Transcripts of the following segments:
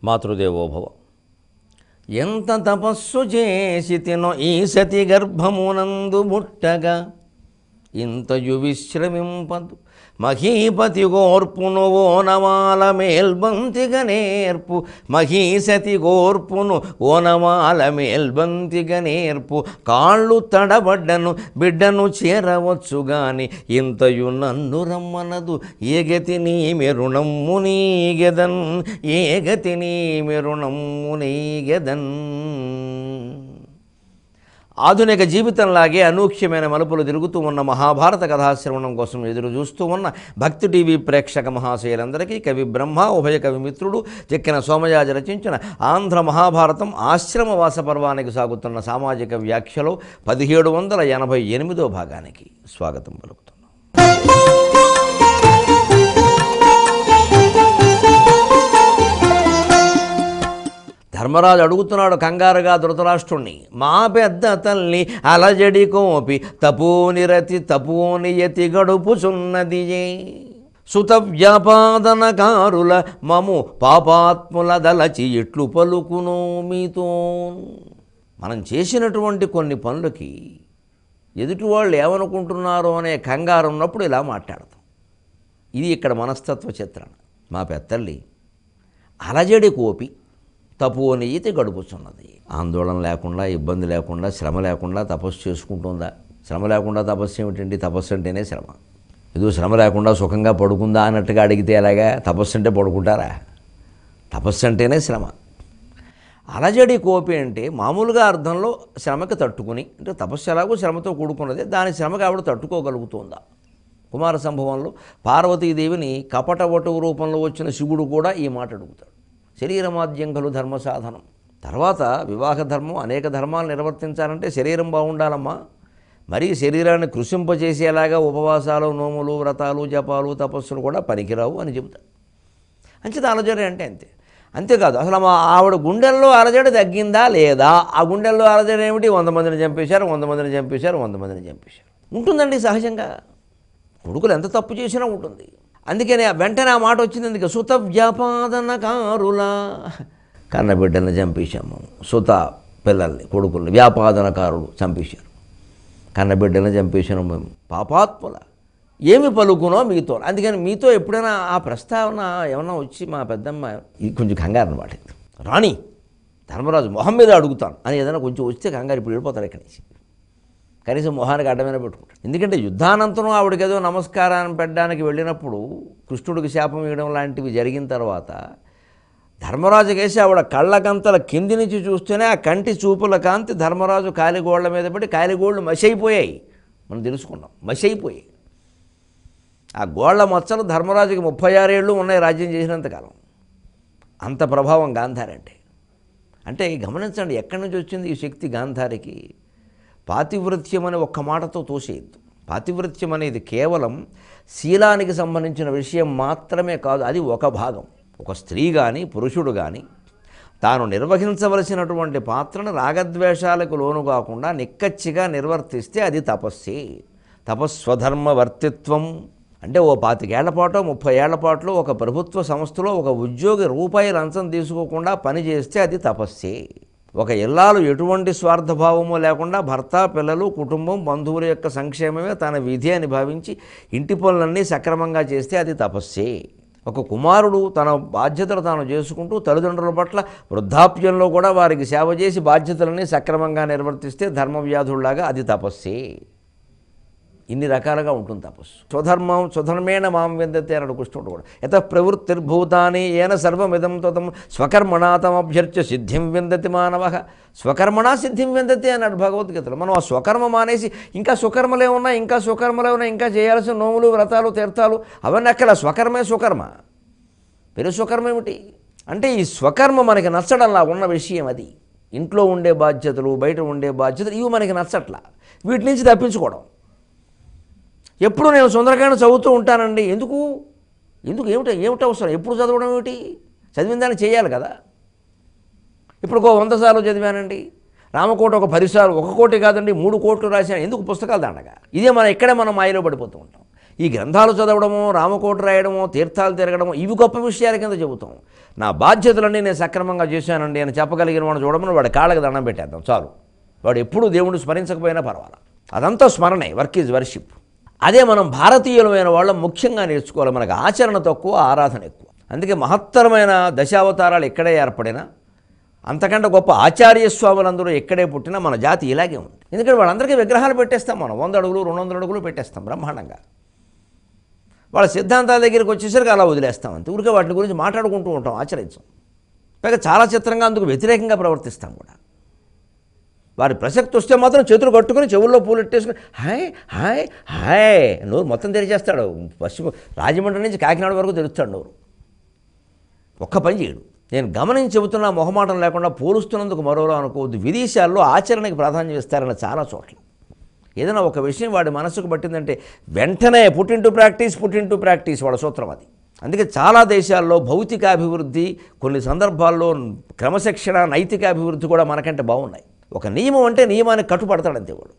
మాతృదేవోభవ. ఎంత తపస్సు చేసి తినో ఈ సతి గర్భమునందు ముట్టగా ఇంతయు విశ్రమింపదు మహీపతి గోర్పును ఓనమాల మేల్బంతిగ నేర్పు. మహీసతి గోర్పును ఓనమాల మేల్బంతిగ నేర్పు. కాళ్ళు తడబడ్డను బిడ్డను చేరవచ్చుగాని ఇంతయు నన్ను రమ్మనదు. ఏ గతి నీ మెరుణమ్ము నీగెదన్, ఏ గతి నీ మెరుణమ్ము నీగెదన్. ఆధునిక జీవితంలాగే అనూహ్యమైన మలుపులు తిరుగుతూ ఉన్న మహాభారత కథాశ్రవణం కోసం ఎదురు చూస్తూ ఉన్న భక్తి టీవీ ప్రేక్షక మహాశయులందరికీ కవి బ్రహ్మ, ఉభయ కవి మిత్రుడు చెక్కిన సోమయాజి రచించిన ఆంధ్ర మహాభారతం ఆశ్రమవాస పర్వానికి సాగుతున్న సామాజిక వ్యాఖ్యలో 1788వ భాగానికి స్వాగతం పలుకుతున్నాం. ధర్మరాజు అడుగుతున్నాడు కంగారుగా ధృతరాష్ట్రుణ్ణి, మా పెద్ద తల్లి అలజడి కోపి తపోనిరతి తపోనియతి గడుపుచున్నదియే. సుత వ్యాపాదనకారుల మము పాపాత్ముల దలచి ఎట్లు పలుకునో మీతో. మనం చేసినటువంటి కొన్ని పనులకి ఎదుటి వాళ్ళు ఏమనుకుంటున్నారో అనే కంగారు ఉన్నప్పుడు ఇలా మాట్లాడతాం. ఇది ఇక్కడ మనస్తత్వ చిత్రణ. మా పెద్దల్లి అలజడి కోపి తపోనియతి గడుపుతున్నది. ఆందోళన లేకుండా, ఇబ్బంది లేకుండా, శ్రమ లేకుండా తపస్సు చేసుకుంటుందా? శ్రమ లేకుండా తపస్సు ఏమిటండి? తపస్సు అంటేనే శ్రమ. ఏదో శ్రమ లేకుండా సుఖంగా పడుకుందా అన్నట్టుగా అడిగితే ఎలాగా? తపస్సు అంటే పడుకుంటారా? తపస్సు అంటేనే శ్రమ. అలజడి కోపి అంటే మామూలుగా అర్థంలో శ్రమకి తట్టుకుని, అంటే తపస్సు ఎలాగో శ్రమతో కూడుకున్నదే, దాని శ్రమకి ఆవిడ తట్టుకోగలుగుతుందా? కుమార సంభవంలో పార్వతీదేవిని కపట వటువు రూపంలో వచ్చిన శివుడు కూడా ఈ మాట అడుగుతాడు. శరీరమాద్యం ఖలు ధర్మ సాధనం. తర్వాత వివాహ ధర్మం, అనేక ధర్మాలు నిర్వర్తించాలంటే శరీరం బాగుండాలమ్మా. మరీ శరీరాన్ని కృషింపచేసేలాగా ఉపవాసాలు, నోములు, వ్రతాలు, జపాలు, తపస్సులు కూడా పనికిరావు అని చెబుతాడు. అంచేత అలజడి అంటే అంతే. అంతేకాదు, అసలు ఆవిడ గుండెల్లో అలజడి తగ్గిందా లేదా? ఆ గుండెల్లో అలజడి ఏమిటి? 100 మందిని చంపేశారు, 100 మందిని చంపేశారు, 100 మందిని చంపేశారు. ఉంటుందండి సహజంగా. కొడుకులు ఎంత తప్పు చేసినా ఉంటుంది. అందుకని వెంటనే ఆ మాట వచ్చింది. అందుకే సుత వ్యాపాదనకారుల, కన్నబిడ్డల్ని చంపేశాము. సుత పిల్లల్ని, కొడుకుల్ని వ్యాపాదనకారులు చంపేశారు. కన్నబిడ్డల్ని చంపేశాము మేము. పాపాత్ముల ఏమి పలుకునో మీతో. అందుకని మీతో ఎప్పుడైనా ఆ ప్రస్తావన ఏమన్నా వచ్చి మా పెద్దమ్మ, ఇది కొంచెం కంగారు అన్నమాట, రాణి ధర్మరాజు మొహం మీద అడుగుతాను అని ఏదైనా కొంచెం వస్తే కంగారు ఇప్పుడు వెళ్ళిపోతారు ఇక్కడి నుంచి. కనీసం మొహానికి అడ్డమైన పెట్టుకుంటాడు. ఎందుకంటే యుద్ధానంతరం ఆవిడకేదో నమస్కారాన్ని పెట్టడానికి వెళ్ళినప్పుడు కృష్ణుడికి శాపం ఇవ్వడం లాంటివి జరిగిన తర్వాత ధర్మరాజు కేసి ఆవిడ కళ్ళకంతల కింది నుంచి చూస్తూనే ఆ కంటి చూపుల కాంతి ధర్మరాజు కాలిగోళ్ల మీద పడి కాలిగోళ్ళు మసైపోయాయి. మనం తెలుసుకున్నాం, మసైపోయాయి. ఆ గోళ్ల మచ్చలు ధర్మరాజుకి 36 ఏళ్ళు ఉన్నాయి రాజ్యం చేసినంతకాలం. అంత ప్రభావం గాంధారి అంటే గమనించండి, ఎక్కడి నుంచి వచ్చింది ఈ శక్తి గాంధారికి? పాతివృత్యం అనే ఒక్క మాటతో తోసేయద్దు. పాతివృత్యం అనేది కేవలం శీలానికి సంబంధించిన విషయం మాత్రమే కాదు, అది ఒక భాగం. ఒక స్త్రీ కానీ పురుషుడు కానీ తాను నిర్వహించవలసినటువంటి పాత్రను రాగద్వేషాలకు లోను కాకుండా నిక్కచ్చిగా నిర్వర్తిస్తే అది తపస్సే. తపస్వధర్మవర్తిత్వం అంటే ఓ 25 ఏళ్ల పాటు 30 ఏళ్ల పాటులో ఒక ప్రభుత్వ సంస్థలో ఒక ఉద్యోగి రూపాయి లంచం తీసుకోకుండా పనిచేస్తే అది తపస్సే. ఒక ఇల్లాలు ఎటువంటి స్వార్థభావము లేకుండా భర్త, పిల్లలు, కుటుంబం, బంధువుల యొక్క సంక్షేమమే తన విధి అని భావించి ఇంటి పనులన్నీ సక్రమంగా చేస్తే అది తపస్సే. ఒక కుమారుడు తన బాధ్యతలు తాను చేసుకుంటూ తల్లిదండ్రుల పట్ల వృద్ధాప్యంలో కూడా వారికి సేవ చేసి బాధ్యతలన్నీ సక్రమంగా నిర్వర్తిస్తే ధర్మవ్యాధుల్లాగా అది తపస్సే. ఇన్ని రకాలుగా ఉంటుంది తపస్సు. స్వధర్మేణ మాం విందతే అన్నాడు కృష్ణుడు కూడా. యత ప్రవృత్తిర్భూతాని ఏన సర్వమిదం త్వతం స్వకర్మణాతమభ్యర్చ్య సిద్ధిం విందతి మానవ. స్వకర్మణా సిద్ధిం విందతి అన్నాడు భగవద్గీతలో. మనం ఆ స్వకర్మ మానేసి ఇంకా సుకర్మలే ఉన్నాయి, ఇంకా చేయాల్సిన నోములు, వ్రతాలు, తీర్థాలు అవన్నీ అక్కడ స్వకర్మే స్వకర్మ. పెరు స్వకర్మ ఏమిటి అంటే ఈ స్వకర్మ మనకి నచ్చడంలా ఉన్న విషయం అది. ఇంట్లో ఉండే బాధ్యతలు, బయట ఉండే బాధ్యతలు ఇవి మనకి నచ్చట్లా. వీటి నుంచి తప్పించుకోవడం. ఎప్పుడు నేను సుందరకాండ చదువుతూ ఉంటానండి. ఎందుకు ఏమిటి అవసరం? ఎప్పుడు చదవడం ఏమిటి? చదివిన దాన్ని చేయాలి కదా. ఇప్పుడు 100 సార్లు చదివానండి. రామకోట ఒక 10 సార్లు, 1 కోటి కాదండి 3 కోట్లు రాశాను. ఎందుకు? పుస్తకాలు దండగా. ఇదే ఇక్కడే మనం మాయలో పడిపోతూ ఉంటాం. ఈ గ్రంథాలు చదవడమో, రామకోట రాయడమో, తీర్థాలు తిరగడమో ఇవి గొప్ప విషయాల కింద చెబుతాం. నా బాధ్యతలన్నీ నేను సక్రమంగా చేశానండి అని చెప్పగలిగిన వాడు చూడమని వాడి కాళ్ళకి దండం పెట్టేద్దాం చాలు. వాడు ఎప్పుడూ దేవుడిని స్మరించకపోయినా పర్వాలా, అదంతా స్మరణే. Work is worship. అదే మనం భారతీయులమైన వాళ్ళం ముఖ్యంగా నేర్చుకోవాలి. మనకు ఆచరణ తక్కువ, ఆరాధన ఎక్కువ. అందుకే మహత్తరమైన దశావతారాలు ఎక్కడే ఏర్పడినా, అంతకంటే గొప్ప ఆచార్య స్వాములందరూ ఎక్కడే పుట్టినా మన జాతి ఇలాగే ఉంది. ఎందుకంటే వాళ్ళందరికీ విగ్రహాలు పెట్టేస్తాం మనం, 100 అడుగులు 200 అడుగులు పెట్టేస్తాం బ్రహ్మాండంగా. వాళ్ళ సిద్ధాంతాల దగ్గరికి వచ్చేసరికి అలా వదిలేస్తాం అంతే. ఊరికే వాటి గురించి మాట్లాడుకుంటూ ఉంటాం, ఆచరించాం. పైగా చాలా చిత్రంగా అందుకు వ్యతిరేకంగా ప్రవర్తిస్తాం కూడా. వారి ప్రసక్తి వస్తే మాత్రం చేతులు కట్టుకుని చెవుల్లో పూలు ఎట్టేసుకుని హాయ్ హాయ్ హాయ్ నోరు మొత్తం తెరిచేస్తాడు. పశ్చిమ రాజమండ్రి నుంచి కాకినాడ వరకు తెరుస్తాడు నోరు, ఒక్క పని చేయడు. నేను గమనించి చెబుతున్నా, మొహమాటం లేకుండా పోలుస్తున్నందుకు మరోలా అనుకోవద్దు. విదేశాల్లో ఆచరణకి ప్రాధాన్యం ఇస్తారన్న చాలా చోట్ల. ఏదైనా ఒక విషయం వాడి మనసుకు పట్టిందంటే వెంటనే పుట్ ఇన్ టు ప్రాక్టీస్ వాళ్ళ సూత్రం అది. అందుకే చాలా దేశాల్లో భౌతికాభివృద్ధి, కొన్ని సందర్భాల్లో క్రమశిక్షణ, నైతికాభివృద్ధి కూడా మనకంటే బాగున్నాయి. ఒక నియమం అంటే నియమానికి కట్టుపడతాడు అంతే వాడు.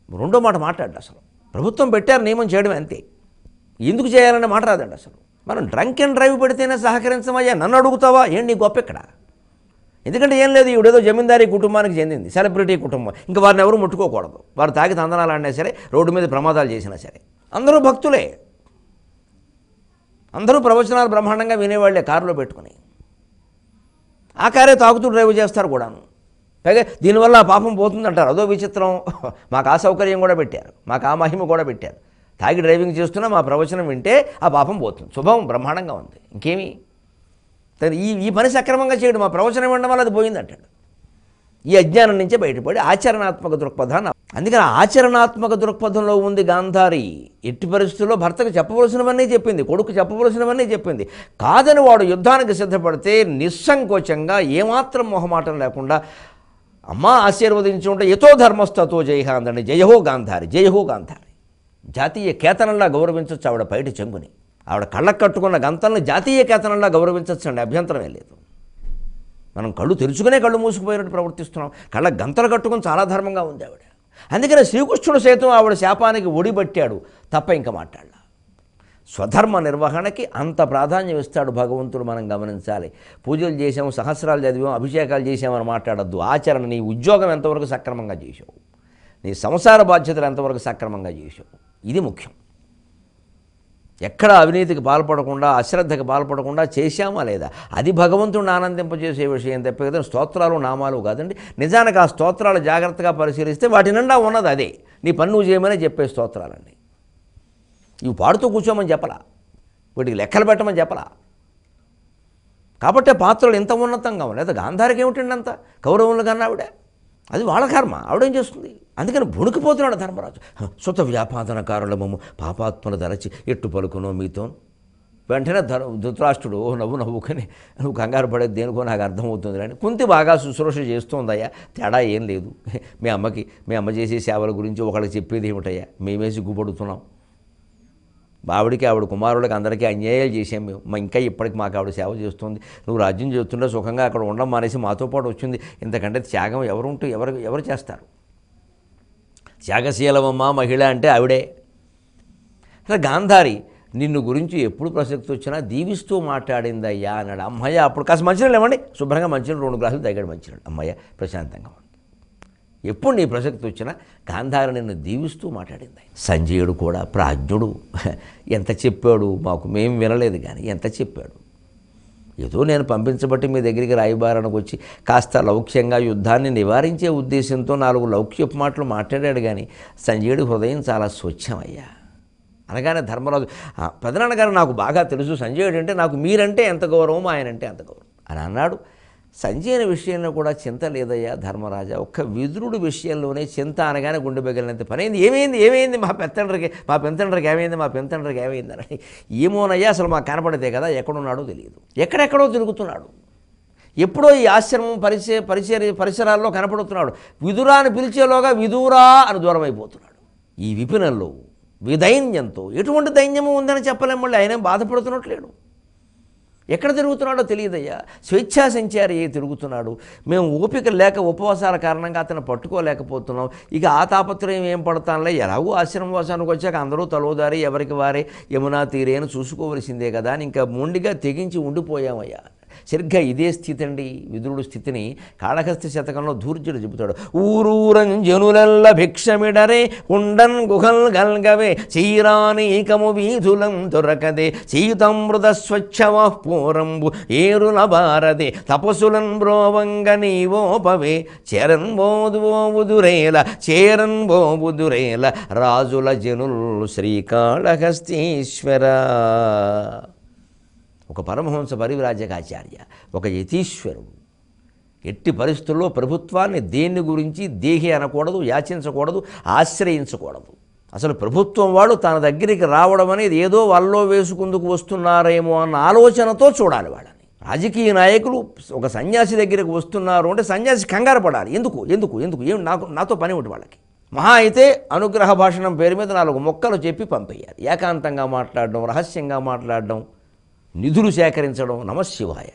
రెండో మాట మాట్లాడు. అసలు ప్రభుత్వం పెట్టారు నియమం చేయడం అంతే, ఎందుకు చేయాలనే మాట రాదండి అసలు. మనం డ్రంక్ అండ్ డ్రైవ్ పెడితేనే సహకరించమయ్యా, నన్ను అడుగుతావా ఏంటి నీ గొప్ప ఇక్కడ? ఎందుకంటే ఏం లేదు, ఈవిడేదో జమీందారీ కుటుంబానికి చెందింది, సెలబ్రిటీ కుటుంబం, ఇంకా వారిని ఎవరు ముట్టుకోకూడదు. వారు తాగి తందనాలు ఆడినా సరే, రోడ్డు మీద ప్రమాదాలు చేసినా సరే, అందరూ భక్తులే, అందరూ ప్రవచనాలు బ్రహ్మాండంగా వినేవాళ్లే కారులో పెట్టుకుని. ఆ కారే తాగుతూ డ్రైవ్ చేస్తారు కూడాను. పైగా దీనివల్ల ఆ పాపం పోతుందంటారు, అదో విచిత్రం. మాకు ఆ సౌకర్యం కూడా పెట్టారు, మాకు ఆ మహిమ కూడా పెట్టారు. తాగి డ్రైవింగ్ చేస్తున్నా మా ప్రవచనం వింటే ఆ పాపం పోతుంది, శుభం బ్రహ్మాండంగా ఉంది. ఇంకేమి ఈ పని సక్రమంగా చేయడం, మా ప్రవచనం వినడం వల్ల అది పోయిందంటాడు. ఈ అజ్ఞానం నుంచే బయటపడి ఆచరణాత్మక దృక్పథాన్ని. అందుకని ఆచరణాత్మక దృక్పథంలో ఉంది గాంధారి. ఎట్టి పరిస్థితుల్లో భర్తకు చెప్పవలసినవన్నీ చెప్పింది, కొడుకు చెప్పవలసినవన్నీ చెప్పింది. కాదని వాడు యుద్ధానికి సిద్ధపడితే నిస్సంకోచంగా ఏమాత్రం మొహమాటం లేకుండా అమ్మా ఆశీర్వదించి ఉంటే యతో ధర్మస్తతో జయహ అందండి. జయహో గాంధారి, జయహో గాంధారి. జాతీయ కేతనంలా గౌరవించవచ్చు ఆవిడ పైటి చెంగుని. ఆవిడ కళ్ళకు కట్టుకున్న గంతల్ని జాతీయ కేతనంలా గౌరవించవచ్చు అండి, అభ్యంతరమే లేదు. మనం కళ్ళు తెరుచుకునే కళ్ళు మూసుకుపోయినట్టు ప్రవర్తిస్తున్నాం. కళ్ళ గంతలు కట్టుకుని చాలా ధర్మంగా ఉంది ఆవిడ. అందుకని శ్రీకృష్ణుడు సైతం ఆవిడ శాపానికి ఒడిబట్టాడు తప్ప ఇంకా మాట్లాడాల. స్వధర్మ నిర్వహణకి అంత ప్రాధాన్యం ఇస్తాడు భగవంతుడు, మనం గమనించాలి. పూజలు చేసాము, సహస్రాలు చదివాం, అభిషేకాలు చేసామని మాట్లాడద్దు. ఆచరణ, నీ ఉద్యోగం ఎంతవరకు సక్రమంగా చేసావు, నీ సంసార బాధ్యతలు ఎంతవరకు సక్రమంగా చేసావు, ఇది ముఖ్యం. ఎక్కడ అవినీతికి పాల్పడకుండా, అశ్రద్ధకి పాల్పడకుండా చేశామా లేదా, అది భగవంతుడిని ఆనందింపజేసే విషయం తప్ప కదా స్తోత్రాలు నామాలు కాదండి. నిజానికి ఆ స్తోత్రాలు జాగ్రత్తగా పరిశీలిస్తే వాటి నిండా ఉన్నది అదే. నీ పని నువ్వు చేయమని చెప్పే స్తోత్రాలండి. ఇవి పాడుతూ కూర్చోమని చెప్పలా, వీటికి లెక్కలు పెట్టమని చెప్పలా. కాబట్టే పాత్రలు ఇంత ఉన్నతంగా ఉన్నాయి. లేదా గాంధారికి ఏమిటండి అంత కౌరవులు కన్నా ఆవిడ, అది వాళ్ళ కర్మ, ఆవిడేం చేస్తుంది. అందుకని భుణికిపోతున్నాడు ధర్మరాజు. సుత వ్యాపాదనకారులము పాపాత్మలు దరచి ఎట్టు పలుకునో మీతో. వెంటనే ధృతరాష్ట్రుడు నవ్వుకని నువ్వు కంగారు పడేది దేనికో నాకు అర్థమవుతుంది అని. కుంతి బాగా శుశ్రూష చేస్తుందయ్యా, తేడా ఏం లేదు. మీ అమ్మ చేసే సేవల గురించి ఒకళ్ళకి చెప్పేది ఏమిటయ్యా, మేమే సిగ్గుపడుతున్నాం. ఆవిడికి, ఆవిడ కుమారుడికి అందరికీ అన్యాయాలు చేసాం మేము, ఇంకా ఇప్పటికి మాకు ఆవిడ సేవ చేస్తుంది. నువ్వు రాజ్యం చేస్తుంటే సుఖంగా అక్కడ ఉండడం మానేసి మాతో పాటు వచ్చింది. ఇంతకంటే త్యాగం ఎవరు చేస్తారు? త్యాగశీలమమ్మ మహిళ అంటే ఆవిడే. అసలు గాంధారి నిన్ను గురించి ఎప్పుడు ప్రసక్తి వచ్చినా దీవిస్తూ మాట్లాడిందయ్యా అన్నాడు. అమ్మయ్య అప్పుడు కాస్త మంచినీళ్ళు ఇవ్వండి, శుభ్రంగా మంచినీళ్ళు 2 గ్లాసులు తగ్గాడు మంచినీళ్ళు. అమ్మయ్య ప్రశాంతంగా ఉంది. ఎప్పుడు నీ ప్రసక్తి వచ్చినా గాంధారి నిన్ను దీవిస్తూ మాట్లాడింది. సంజయుడు కూడా ప్రాజ్ఞుడు, ఎంత చెప్పాడు మాకు, మేము వినలేదు కానీ ఎంత చెప్పాడు. ఏదో నేను పంపించబట్టి మీ దగ్గరికి రాయబారానికి వచ్చి కాస్త లౌక్యంగా యుద్ధాన్ని నివారించే ఉద్దేశంతో 4 లౌక్యపు మాటలు మాట్లాడాడు. కానీ సంజయుడి హృదయం చాలా స్వచ్ఛమయ్యా. అనగానే ధర్మరాజు, పెదనాన్నగారు నాకు బాగా తెలుసు సంజయుడు అంటే, నాకు మీరంటే ఎంత గౌరవం, ఆయనంటే ఎంత గౌరవం అని అన్నాడు. సంజయుని విషయంలో కూడా చింత లేదయ్యా ధర్మరాజా, ఒక్క విదురుడి విషయంలోనే చింత అనగానే గుండె బగిలినంత పనైంది. ఏమైంది మా పెంతండ్రికి ఏమైంది అని. ఏమోనయ్యా అసలు మాకు కనపడితే కదా, ఎక్కడున్నాడో తెలియదు, ఎక్కడెక్కడో తిరుగుతున్నాడు. ఎప్పుడో ఈ ఆశ్రమం పరిసరాల్లో కనపడుతున్నాడు. విదురాని పిలిచేలోగా విదూరా అని దూరం అయిపోతున్నాడు. ఈ విపినంలో విదైన్యంతో ఎటువంటి దైన్యము ఉందని చెప్పలేం. మళ్ళీ ఆయనేం బాధపడుతున్నట్లేడు. ఎక్కడ తిరుగుతున్నాడో తెలియదయ్యా. స్వేచ్ఛా సంచారి తిరుగుతున్నాడు. మేము ఓపిక లేక ఉపవాసాల కారణంగా అతను పట్టుకోలేకపోతున్నాం. ఇక ఆ తాపత్రయం ఏం పడతానులే, ఎలాగో ఆశ్రమవాసానికి వచ్చాక అందరూ తలోదారి ఎవరికి వారే యమునా తీరేను చూసుకోవలసిందే కదా అని ఇంకా మొండిగా తెగించి ఉండిపోయామయ్యా. సరిగ్గా ఇదే స్థితి అండి విదురుడు స్థితిని కాళహస్తి శతకంలో ధూర్జుడు చెబుతాడు. ఊరూరం జనులెల్ల భిక్షమిడరే ఉండన్ గుహల్ గల్గవే చీరానీకము వీధులం దొరకదే సీతామృత స్వచ్ఛవః పూరంబు ఏరుల భారదే తపసులన్ బ్రోవంగ నీవోపవే చేరన్ బోదురేల రాజుల జనుల్ శ్రీకాళహస్తీశ్వర. ఒక పరమహంస పరివ్రాజకాచార్య, ఒక యతీశ్వరుడు ఎట్టి పరిస్థితుల్లో ప్రభుత్వాన్ని దేన్ని గురించి దేహి అనకూడదు, యాచించకూడదు, ఆశ్రయించకూడదు. అసలు ప్రభుత్వం వాళ్ళు తన దగ్గరికి రావడం అనేది ఏదో వాళ్ళలో వేసుకుందుకు వస్తున్నారేమో అన్న ఆలోచనతో చూడాలి వాళ్ళని. రాజకీయ నాయకులు ఒక సన్యాసి దగ్గరికి వస్తున్నారు అంటే సన్యాసి కంగారు పడాలి. ఎందుకు ఎందుకు ఎందుకు ఏం నాతో పని ఒకటి వాళ్ళకి. మహా అయితే అనుగ్రహ భాషణం పేరు మీద 4 మొక్కలు చెప్పి పంపేయాలి. ఏకాంతంగా మాట్లాడడం, రహస్యంగా మాట్లాడడం, నిధులు సేకరించడం, నమశివాయ.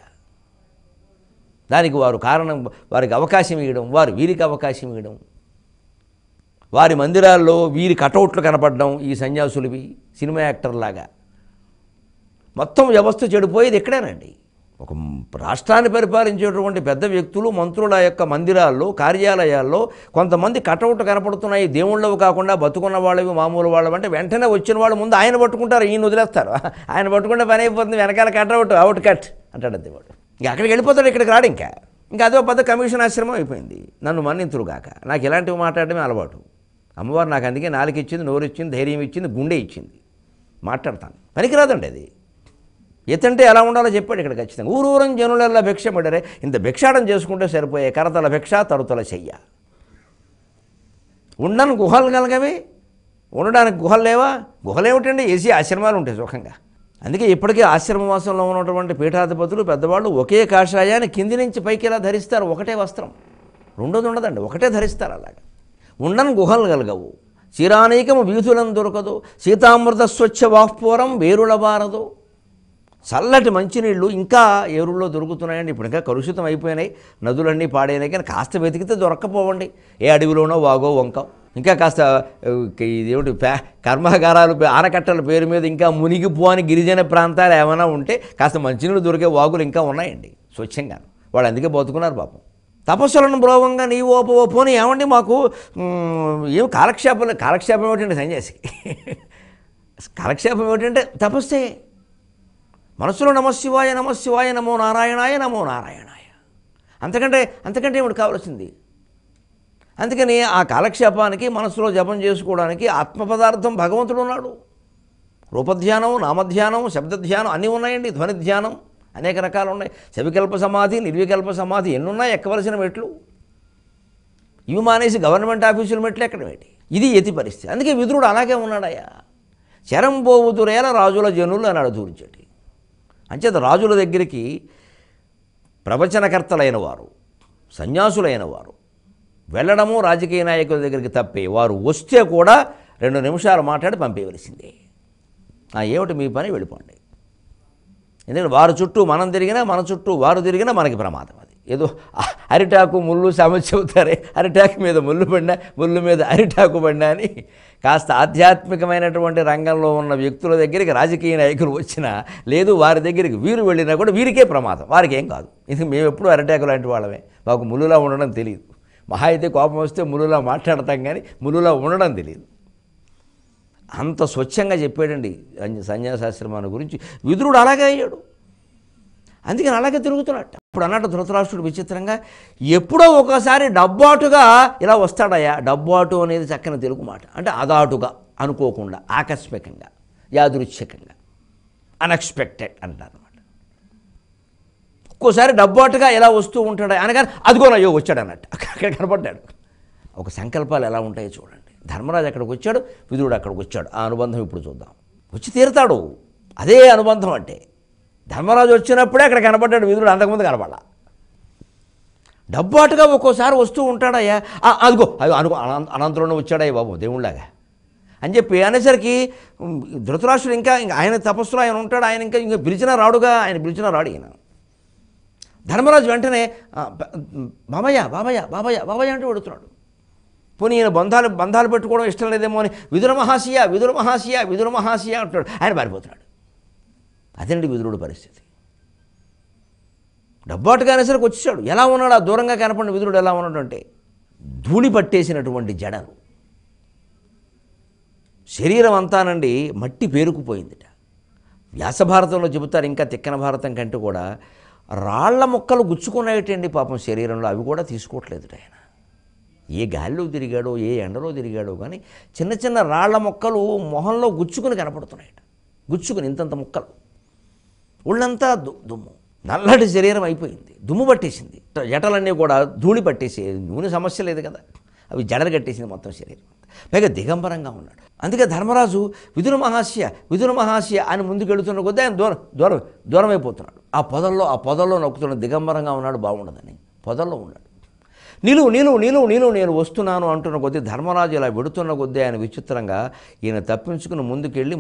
దానికి వారు కారణం, వారికి అవకాశం ఇవ్వడం, వారు వీరికి అవకాశం ఇవ్వడం, వారి మందిరాల్లో వీరి కటౌట్లు కనపడడం, ఈ సన్యాసులవి సినిమా యాక్టర్లాగా. మొత్తం వ్యవస్థ చెడిపోయేది ఎక్కడేనండి. ఒక రాష్ట్రాన్ని పరిపాలించేటువంటి పెద్ద వ్యక్తులు, మంత్రుల యొక్క మందిరాల్లో, కార్యాలయాల్లో కొంతమంది కటౌట్లు కనపడుతున్నాయి. దేవుళ్ళవి కాకుండా బతుకున్న వాళ్ళవి, మామూలు వాళ్ళవి అంటే వెంటనే వచ్చిన వాళ్ళు ముందు ఆయన పట్టుకుంటారు, ఈయన వదిలేస్తారు. ఆయన పట్టుకుంటే పని అయిపోతుంది, వెనకాల అవుట్ కట్ అంటాడు అంతే వాడు. ఇంకా అక్కడికి వెళ్ళిపోతాడు, ఇక్కడికి రాడు. ఇంకా అదో పెద్ద కమిషన్ ఆశ్రమం అయిపోయింది. నన్ను మన్నింతురుగాక. నాకు ఇలాంటివి మాట్లాడటమే అలవాటు. అమ్మవారు నాకు అందుకే నాలుగు ఇచ్చింది, నోరు ఇచ్చింది, ధైర్యం ఇచ్చింది, గుండె ఇచ్చింది. మాట్లాడతాను, పనికిరాదండి అది. ఎతంటే ఎలా ఉండాలో చెప్పాడు ఇక్కడ ఖచ్చితంగా. ఊరూరం జనులెల్ల భిక్షమిడరే, ఇంత భిక్షాటం చేసుకుంటే సరిపోయే. కరతల భిక్ష తరుతల చెయ్య. ఉండను గుహలు కలగవే, ఉండడానికి గుహలు లేవా? గుహలేమిటండి, ఏసీ ఆశ్రమాలు ఉంటాయి సుఖంగా. అందుకే ఇప్పటికీ ఆశ్రమవాసంలో ఉన్నటువంటి పీఠాధిపతులు పెద్దవాళ్ళు ఒకే కాషాయాన్ని కింది నుంచి పైకి ఇలా ధరిస్తారు. ఒకటే వస్త్రం, రెండోది ఉండదండి, ఒకటే ధరిస్తారు. అలాగా ఉండను గుహలు కలగవు, చిరానీకము వీధులను దొరకదు, సీతామృత స్వచ్ఛ వాహ్పూరం వేరుల బారదు. చల్లటి మంచినీళ్ళు ఇంకా ఏరుల్లో దొరుకుతున్నాయండి. ఇప్పుడు ఇంకా కలుషితం అయిపోయినాయి, నదులన్నీ పాడైనాయి. కానీ కాస్త వెతికితే దొరక్కపోవండి. ఏ అడవిలోనో వాగో వంకో ఇంకా కాస్త ఇదేమిటి కర్మాగారాలు, ఆనకట్టల పేరు మీద ఇంకా మునిగిపోని గిరిజన ప్రాంతాలు ఏమైనా ఉంటే కాస్త మంచినీళ్ళు దొరికే వాగులు ఇంకా ఉన్నాయండి స్వచ్ఛంగా. వాళ్ళు అందుకే బతుకున్నారు పాపం. తపస్సులను బ్రోవంగా నీవు ఓపోని ఏమండి మాకు ఏం కాలక్షేపం ఏమిటండి సన్యాసికి? కాలక్షేపం ఏమిటంటే తపస్సే. మనసులో నమశివాయ నమశివాయ, నమో నారాయణాయ నమో నారాయణాయ. అంతకంటే ఏమిటి కావాల్సింది? అందుకని ఆ కాలక్షేపానికి మనసులో జపం చేసుకోవడానికి ఆత్మ పదార్థం భగవంతుడు ఉన్నాడు. రూపధ్యానం, నామధ్యానం, శబ్దధ్యానం అన్నీ ఉన్నాయండి. ధ్వని ధ్యానం అనేక రకాలు ఉన్నాయి. సవికల్ప సమాధి, నిర్వికల్ప సమాధి ఎన్నున్నాయి ఎక్కవలసిన మెట్లు. ఇవి మానేసి గవర్నమెంట్ ఆఫీసుల మెట్లు ఎక్కడం ఏంటి? ఇది యతి పరిస్థితి. అందుకే విదురుడు అలాగే ఉన్నాడయ్యా. చెరంబోవుతురేల రాజుల జనులు అన్నాడు ధూర్జటి. అంచేత రాజుల దగ్గరికి ప్రవచనకర్తలైన వారు, సన్యాసులైన వారు వెళ్ళడము రాజకీయ నాయకుల దగ్గరికి తప్పే. వారు వస్తే కూడా 2 నిమిషాలు మాట్లాడి పంపేయవలసిందే. ఏమిటి మీ పని, వెళ్ళిపోండి. ఎందుకంటే వారి చుట్టూ మనం తిరిగినా, మన చుట్టూ వారు తిరిగినా మనకి ప్రమాదం. అది ఏదో అరిటాకు ముళ్ళు సమస్య అవుతారే, అరిటాకు మీద ముళ్ళు పడినా, ముళ్ళు మీద అరిటాకు పడినా అని కాస్త ఆధ్యాత్మికమైనటువంటి రంగంలో ఉన్న వ్యక్తుల దగ్గరికి రాజకీయ నాయకులు వచ్చినా, లేదు వారి దగ్గరికి వీరు వెళ్ళినా కూడా వీరికే ప్రమాదం, వారికి ఏం కాదు. ఇది మేము ఎప్పుడూ అరిటాకు లాంటి వాళ్ళమే, మాకు ముళ్ళులా ఉండడం తెలియదు. మహా అయితే కోపం వస్తే ముళ్ళులా మాట్లాడతాం, కానీ ముళ్ళులా ఉండడం తెలియదు. అంత స్వచ్ఛంగా చెప్పాడండి సన్యాసాశ్రమాన్ని గురించి. విదురుడు అలాగే అయ్యాడు. అందుకని అలాగే తిరుగుతున్నట్టు. ఇప్పుడు అన్నట్టు ధృతరాష్ట్రుడు విచిత్రంగా ఎప్పుడో ఒకసారి డబ్బాటుగా ఇలా వస్తాడయ్యా. డబ్బాటు అనేది చక్కని తెలుగు మాట. అంటే అదాటుగా, అనుకోకుండా, ఆకస్మికంగా, యాదృచ్ఛికంగా, అన్ఎక్స్పెక్టెడ్ అంటారు అనమాట. ఒక్కోసారి డబ్బాటుగా ఎలా వస్తూ ఉంటాడు అనగానే అదిగోనయ్యో వచ్చాడు అన్నట్టు అక్కడ కనపడ్డాడు. ఒక సంకల్పాలు ఎలా ఉంటాయో చూడండి. ధర్మరాజు అక్కడికి వచ్చాడు, విదురుడు అక్కడికి వచ్చాడు. ఆ అనుబంధం ఇప్పుడు చూద్దాం. వచ్చి తీరుతాడు. అదే అనుబంధం అంటే. ధర్మరాజు వచ్చినప్పుడే అక్కడ కనపడ్డాడు విదురుడు, అంతకుముందు కనపడ్డా. డబ్బాటుగా ఒక్కోసారి వస్తూ ఉంటాడయ్యా. అదిగో అనుకో అనంతరంలో వచ్చాడయ్యా బాబు దేవుళ్ళలాగా అని చెప్పి అనేసరికి ధృతరాష్ట్రుడు ఇంకా ఆయన తపస్సులో ఆయన ఉంటాడు, ఆయన ఇంకా పిలిచినా రాడుగా, ఆయన పిలిచినా రాడు ఈయన. ధర్మరాజు వెంటనే బాబయ్య బాబయ్య బాబయ్య బాబయ్య అంటూ పెడుతున్నాడు. పోనీ ఈయన బంధాలు పెట్టుకోవడం ఇష్టం లేదేమో అని విదుర మహాశయ విదుర మహాశయ విదుర మహాశయ అంటున్నాడు. ఆయన పారిపోతున్నాడు. అదేంటి విదురుడు పరిస్థితి. డబ్బాటుగానే సరికి వచ్చేసాడు. ఎలా ఉన్నాడు? ఆ దూరంగా కనపడిన విదురుడు ఎలా ఉన్నాడు అంటే ధూళి పట్టేసినటువంటి జడలు, శరీరం అంతానండి మట్టి పేరుకుపోయిందిట. వ్యాసభారతంలో చెబుతారు, ఇంకా తిక్కన భారతం కంటే కూడా రాళ్ల మొక్కలు గుచ్చుకున్నాయటండి పాపం శరీరంలో. అవి కూడా తీసుకోవట్లేదుట ఆయన. ఏ గాలిలో తిరిగాడో ఏ ఎండలో తిరిగాడో కానీ చిన్న చిన్న రాళ్ల మొక్కలు మొహంలో గుచ్చుకుని కనపడుతున్నాయట. గుచ్చుకుని ఇంతంత మొక్కలు, ఒళ్ళంతా దుమ్ము, నల్లటి శరీరం అయిపోయింది, దుమ్ము పట్టేసింది. జటలన్నీ కూడా ధూళి పట్టేసి, నూనె సమస్య లేదు కదా, అవి జడలు కట్టేసింది మొత్తం శరీరం. పైగా దిగంబరంగా ఉన్నాడు. అందుకే ధర్మరాజు విదుర మహాస్య అని ముందుకెళ్తున్న కొద్దీ ఆయన దూరం అయిపోతున్నాడు. ఆ పొదల్లో నొక్కుతున్నాడు. దిగంబరంగా ఉన్నాడు, బాగుండదని పొదల్లో ఉన్నాడు. నీలు నేను వస్తున్నాను అంటున్న కొద్దీ ధర్మరాజు ఇలా వెడుతున్న కొద్దీ ఆయన విచిత్రంగా ఈయన తప్పించుకుని ముందుకెళ్ళి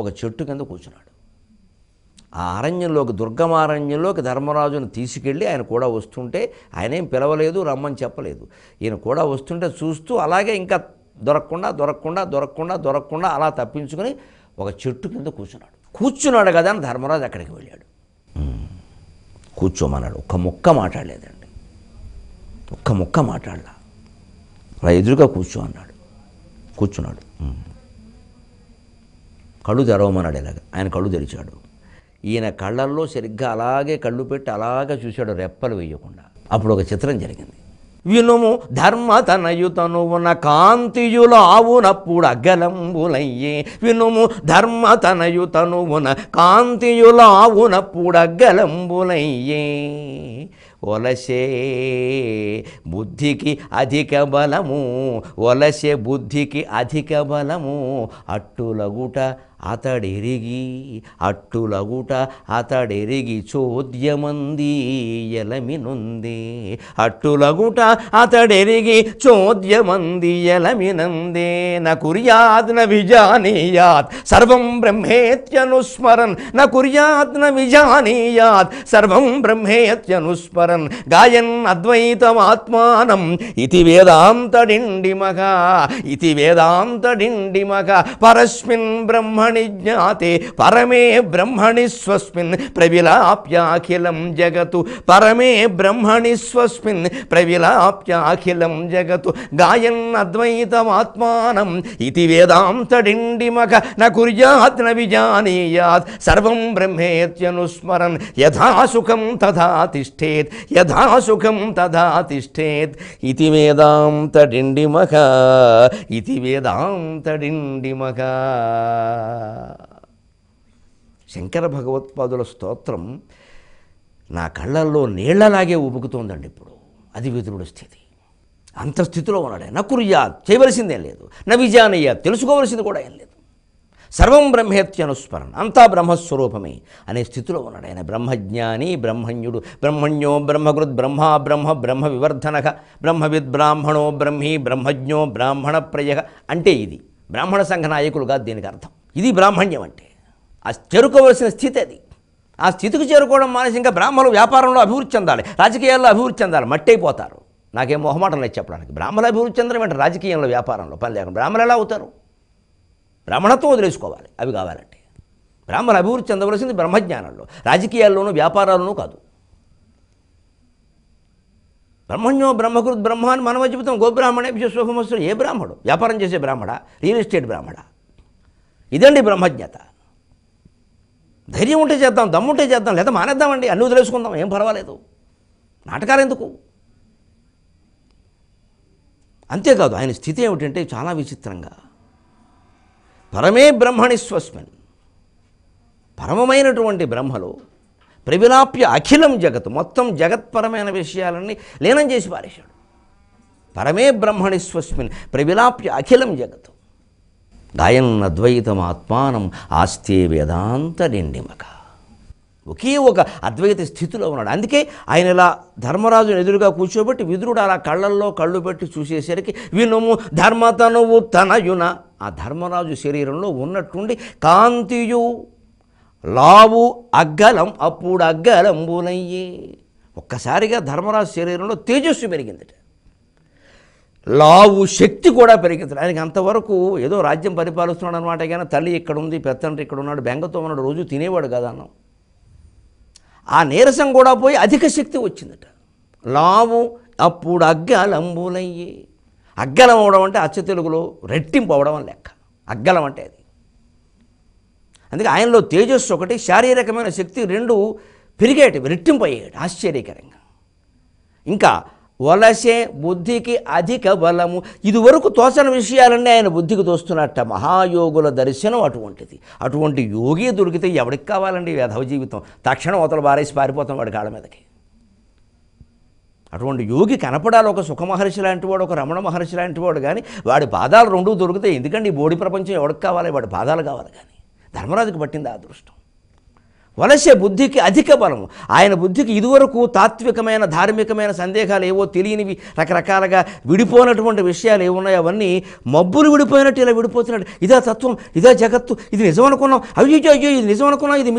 ఒక చెట్టు కింద కూర్చున్నాడు. ఆ అరణ్యంలోకి, దుర్గమారణ్యంలోకి ధర్మరాజును తీసుకెళ్ళి ఆయన కూడా వస్తుంటే, ఆయనేం పిలవలేదు, రమ్మని చెప్పలేదు. ఈయన కూడా వస్తుంటే చూస్తూ అలాగే ఇంకా దొరకకుండా అలా తప్పించుకొని ఒక చెట్టు కింద కూర్చున్నాడు కదా అని ధర్మరాజు అక్కడికి వెళ్ళాడు. కూర్చోమన్నాడు. ఒక్క ముక్క మాట్లాడలేదండి, ఒక్క ముక్క మాట్లాడలా. అలా ఎదురుగా కూర్చో అన్నాడు. కూర్చున్నాడు. కళ్ళు తెరవమన్నాడు. ఇలాగ ఆయన కళ్ళు తెరిచాడు. ఈయన కళ్ళల్లో సరిగ్గా అలాగే కళ్ళు పెట్టి అలాగే చూశాడు, రెప్పలు వేయకుండా. అప్పుడు ఒక చిత్రం జరిగింది. వినుము ధర్మతనయుతనువున కాంతియుల ఆవునప్పుడు అగ్గలంబులయ్యే. వినుము ధర్మతనయుతనువున కాంతియుల ఆవునప్పుడు అగ్గలంబులయ్యే. ఒలసే బుద్ధికి అధిక బలము, ఒలసే బుద్ధికి అధిక బలము. అట్టులగుట అతడెరిగి చోద్యమంది ఎలమినుంది. అట్టులగుట అతడెరిగి చోద్యమంది ఎలమినందే. న కుర్యాద్ న విజానీయాత్ సర్వం బ్రహ్మేత్యనుస్మరన్. న కుర్యాద్ న విజానీయాత్ సర్వం బ్రహ్మేత్యనుస్మరన్. గాయన్ అద్వైతమాత్మానం ఇతి వేదాంతడిండిమక పరస్మిన్ బ్రహ్మ జ్ఞాతే పరమే బ్రహ్మణి స్వస్మిన్ ప్రవిలాప్యాఖిలం జగతు. పరమే బ్రహ్మణి స్వస్మిన్ ప్రవిలాప్యాఖిలం జగతు. గాయన్ అద్వైతమాత్మానం ఇతి వేదాంతడిండిమక న కుర్యాత్ న విజానీయాత్ సర్వం బ్రహ్మేత్యనుస్మరన్. యథాసుఖం తథా తిష్టేత్ ఇతి వేదాంతడిండిమక. శంకర భగవత్పాదుల స్తోత్రం నా కళ్ళల్లో నీళ్లలాగే ఉబుకుతోందండి ఇప్పుడు. అది విదురుడి స్థితి. అంత స్థితిలో ఉన్నాడు. నకుర్యాత్ చేయవలసిందేం లేదు, న విజానీయాత్ తెలుసుకోవలసింది కూడా ఏం లేదు. సర్వం బ్రహ్మేత్యనుస్మరణ, అంతా బ్రహ్మస్వరూపమే అనే స్థితిలో ఉన్నాడు ఆయన. బ్రహ్మజ్ఞాని, బ్రహ్మణ్యుడు. బ్రహ్మణ్యో బ్రహ్మకృత్ బ్రహ్మ వివర్ధనక. బ్రహ్మవిద్ బ్రాహ్మణో బ్రహ్మీ బ్రహ్మజ్ఞో బ్రాహ్మణ ప్రయ అంటే ఇది బ్రాహ్మణ సంఘ నాయకులుగా దీనికి అర్థం. ఇది బ్రాహ్మణ్యం అంటే. ఆ చేరుకోవలసిన స్థితి అది. ఆ స్థితికి చేరుకోవడం మానేసి ఇంకా బ్రాహ్మణులు వ్యాపారంలో అభివృద్ధి చెందాలి, రాజకీయాల్లో అభివృద్ధి చెందాలి. మట్టయిపోతారు. నాకేం మొహమాటం లేదు చెప్పడానికి. బ్రాహ్మణులు అభివృద్ధి చెందడం అంటే రాజకీయంలో, వ్యాపారంలో పని లేకుండా బ్రాహ్మణులు ఎలా అవుతారు? బ్రాహ్మణత్వం వదిలేసుకోవాలి అవి కావాలంటే. బ్రాహ్మణులు అభివృద్ధి చెందవలసింది బ్రహ్మజ్ఞానంలో, రాజకీయాల్లోనూ వ్యాపారాల్లోనూ కాదు. బ్రహ్మణ్యో బ్రహ్మకృత్ బ్రహ్మ అని మనం చెబుతాం. గోబ్రాహ్మణేభ్యో శుభమస్తు. ఏ బ్రాహ్మడు? వ్యాపారం చేసే బ్రాహ్మడా? Real estate బ్రాహ్మడా? ఇదండి బ్రహ్మజ్ఞత. ధైర్యం ఉంటే చేద్దాం, దమ్ముంటే చేద్దాం, లేదా మానేద్దామండి, అన్నీ వదిలేసుకుందాం, ఏం పర్వాలేదు. నాటకాలు ఎందుకు? అంతేకాదు ఆయన స్థితి ఏమిటంటే చాలా విచిత్రంగా, పరమే బ్రహ్మణి స్వస్మిన్, పరమమైనటువంటి బ్రహ్మలో ప్రవిలాప్య అఖిలం జగత్, మొత్తం జగత్పరమైన విషయాలన్నీ లీనం చేసి పారేశాడు. పరమే బ్రహ్మణి స్వస్మిన్ ప్రవిలాప్య అఖిలం జగత్. గాయన్ అద్వైతం ఆత్మానం ఆస్తే వేదాంతడిండిమక. ఒకే ఒక అద్వైత స్థితిలో ఉన్నాడు. అందుకే ఆయన ఇలా ధర్మరాజును ఎదురుగా కూర్చోబెట్టి విదురుడు అలా కళ్ళల్లో కళ్ళు పెట్టి చూసేసరికి వినుము ధర్మతనువు తనయున ఆ ధర్మరాజు శరీరంలో ఉన్నట్టుండి కాంతియు లావు అగ్గలం అప్పుడు అగ్గలంబులయ్యే. ఒక్కసారిగా ధర్మరాజు శరీరంలో తేజస్సు పెరిగిందట, లావు శక్తి కూడా పెరిగింది. ఆయనకి అంతవరకు ఏదో రాజ్యం పరిపాలిస్తున్నాడు అనమాట, కానీ తల్లి ఇక్కడ ఉంది, పెత్తండ్రి ఇక్కడ ఉన్నాడు, బెంగతో ఉన్నాడు, రోజు తినేవాడు కదా అన్నం. ఆ నీరసం కూడా పోయి అధిక శక్తి వచ్చిందట. లావు అప్పుడు అగ్గలంబులయ్యే. అగ్గలం అవడం అంటే అచ్చ తెలుగులో రెట్టింపు అవడం అని లెక్క. అగ్గలం అంటే అది. అందుకే ఆయనలో తేజస్సు ఒకటి, శారీరకమైన శక్తి రెండు పెరిగేటి, రెట్టింపు అయ్యాడు ఆశ్చర్యకరంగా. ఇంకా వలసే బుద్ధికి అధిక బలము. ఇదివరకు తోచని విషయాలన్నీ ఆయన బుద్ధికి తోస్తున్నట్ట. మహాయోగుల దర్శనం అటువంటిది. అటువంటి యోగి దొరికితే ఎవరికి కావాలండి వేధవ జీవితం? తక్షణం అవతల బారేసి పారిపోతాం వాడి కాళ్ళ మీదకి. అటువంటి యోగి కనపడాలి, ఒక సుఖమహర్షి లాంటి వాడు, ఒక రమణ మహర్షి లాంటి వాడు. కానీ వాడి పాదాలు రెండూ దొరుకుతాయి. ఎందుకంటే ఈ బోడి ప్రపంచం ఎవరికి కావాలి? వాడి పాదాలు కావాలి. కానీ ధర్మరాజుకి పట్టింది ఆ అదృష్టం. వలసే బుద్ధికి అధిక బలము. ఆయన బుద్ధికి ఇదివరకు తాత్వికమైన ధార్మికమైన సందేహాలు ఏవో తెలియనివి, రకరకాలుగా విడిపోయినటువంటి విషయాలు ఏమున్నాయో అవన్నీ మబ్బులు విడిపోయినట్టు ఇలా విడిపోతున్నాడు. ఇదా తత్వం, ఇదా జగత్తు, ఇది నిజం అనుకున్నాం, అయ్యో అయ్యో ఇది నిజం అనుకున్నాం, ఇది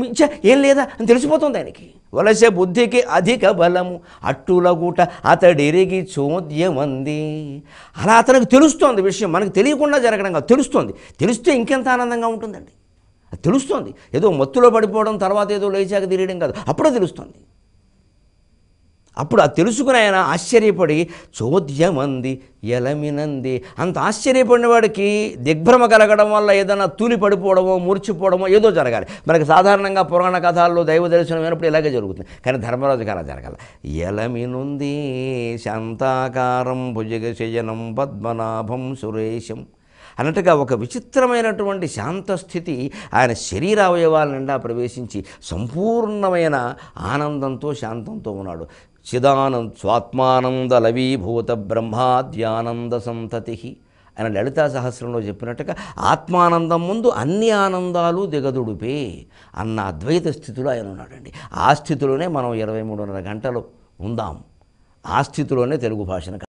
మిథ్య ఏం లేదా అని తెలిసిపోతుంది ఆయనకి. వలసే బుద్ధికి అధిక బలము అట్టులగుట అతడిరిగి చోద్యమంది. అలా అతనికి తెలుస్తోంది విషయం, మనకు తెలియకుండా జరగడం కాదు, తెలుస్తోంది. తెలిస్తే ఇంకెంత ఆనందంగా ఉంటుందండి. అది తెలుస్తుంది. ఏదో మత్తులో పడిపోవడం, తర్వాత ఏదో లేచాక తిరగడం కాదు, అప్పుడే తెలుస్తుంది. అప్పుడు అది తెలుసుకుని ఆయన ఆశ్చర్యపడి చోద్యమంది ఎలమినంది. అంత ఆశ్చర్యపడిన వాడికి దిగ్భ్రమ కలగడం వల్ల ఏదైనా తూలి పడిపోవడమో మూర్చిపోవడమో ఏదో జరగాలి. మనకి సాధారణంగా పురాణ కథల్లో దైవ దర్శనం అయినప్పుడు ఇలాగే జరుగుతుంది. కానీ ధర్మరాజుకి అలా జరగాలి. ఎలమినుంది శాంతాకారం భుజగశయనం పద్మనాభం సురేశం అన్నట్టుగా ఒక విచిత్రమైనటువంటి శాంతస్థితి ఆయన శరీరావయవాల నిండా ప్రవేశించి సంపూర్ణమైన ఆనందంతో శాంతంతో ఉన్నాడు. స్వాత్మానంద లవీభూత బ్రహ్మాద్యానంద సంతతి ఆయన లలితా సహస్రంలో చెప్పినట్టుగా ఆత్మానందం ముందు అన్ని ఆనందాలు దిగదుడుపే అన్న అద్వైత స్థితిలో ఆయన ఉన్నాడండి. ఆ స్థితిలోనే మనం 23.5 గంటలు ఉందాం. ఆ స్థితిలోనే తెలుగు భాషను